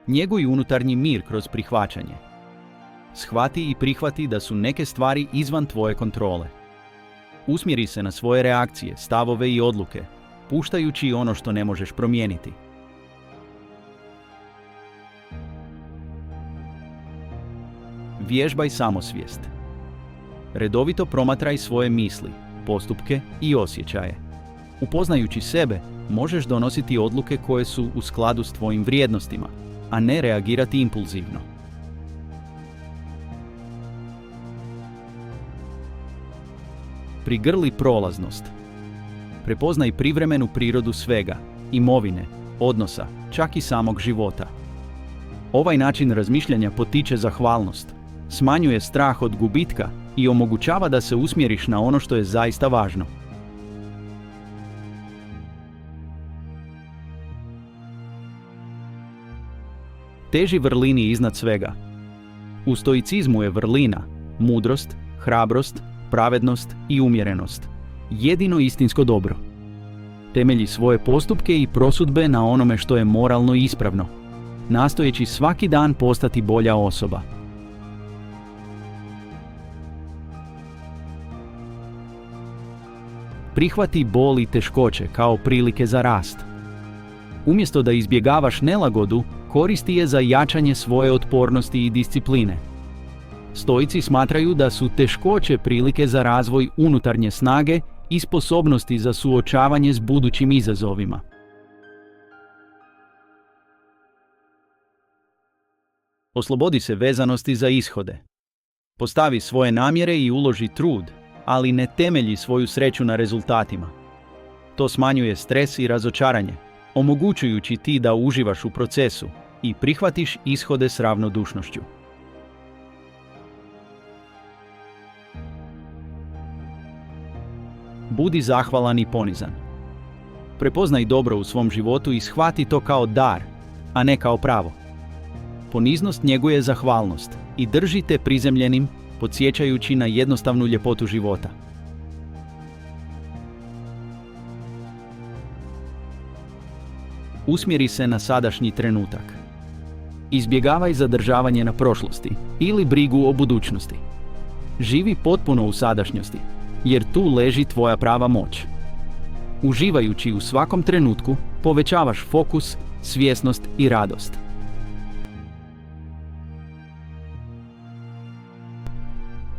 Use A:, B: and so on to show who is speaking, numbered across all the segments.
A: Njeguj unutarnji mir kroz prihvaćanje. Shvati i prihvati da su neke stvari izvan tvoje kontrole. Usmjeri se na svoje reakcije, stavove i odluke, puštajući ono što ne možeš promijeniti. Vježbaj samosvijest. Redovito promatraj svoje misli, postupke i osjećaje. Upoznajući sebe, možeš donositi odluke koje su u skladu s tvojim vrijednostima, a ne reagirati impulzivno. Prigrli prolaznost. Prepoznaj privremenu prirodu svega, imovine, odnosa, čak i samog života. Ovaj način razmišljanja potiče zahvalnost, smanjuje strah od gubitka i omogućava da se usmjeriš na ono što je zaista važno. Teži vrlini iznad svega. U stoicizmu je vrlina, mudrost, hrabrost, pravednost i umjerenost. Jedino istinsko dobro. Temelji svoje postupke i prosudbe na onome što je moralno ispravno, nastojeći svaki dan postati bolja osoba. Prihvati bol i teškoće kao prilike za rast. Umjesto da izbjegavaš nelagodu, koristi je za jačanje svoje otpornosti i discipline. Stoici smatraju da su teškoće prilike za razvoj unutarnje snage i sposobnosti za suočavanje s budućim izazovima. Oslobodi se vezanosti za ishode. Postavi svoje namjere i uloži trud, ali ne temelji svoju sreću na rezultatima. To smanjuje stres i razočaranje, omogućujući ti da uživaš u procesu i prihvatiš ishode s ravnodušnošću. Budi zahvalan i ponizan. Prepoznaj dobro u svom životu i shvati to kao dar, a ne kao pravo. Poniznost njeguje zahvalnost i drži te prizemljenim, podsjećajući na jednostavnu ljepotu života. Usmjeri se na sadašnji trenutak. Izbjegavaj zadržavanje na prošlosti ili brigu o budućnosti. Živi potpuno u sadašnjosti, jer tu leži tvoja prava moć. Uživajući u svakom trenutku, povećavaš fokus, svjesnost i radost.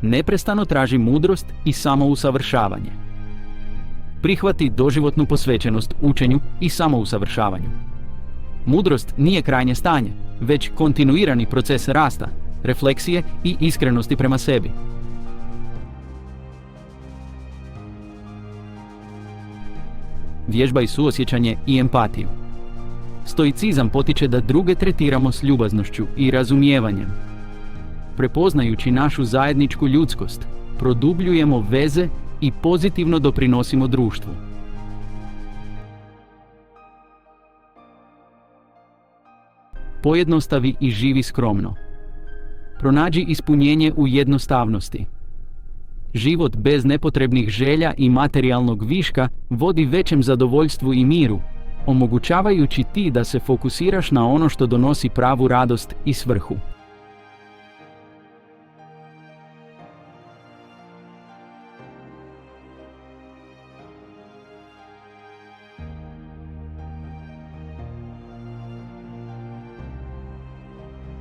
A: Neprestano traži mudrost i samousavršavanje. Prihvati doživotnu posvećenost učenju i samousavršavanju. Mudrost nije krajnje stanje, već kontinuirani proces rasta, refleksije i iskrenosti prema sebi. Vježbaj suosjećanje i empatiju. Stoicizam potiče da druge tretiramo s ljubaznošću i razumijevanjem. Prepoznajući našu zajedničku ljudskost, produbljujemo veze i pozitivno doprinosimo društvu. Pojednostavi i živi skromno. Pronađi ispunjenje u jednostavnosti. Život bez nepotrebnih želja i materijalnog viška vodi većem zadovoljstvu i miru, omogućavajući ti da se fokusiraš na ono što donosi pravu radost i svrhu.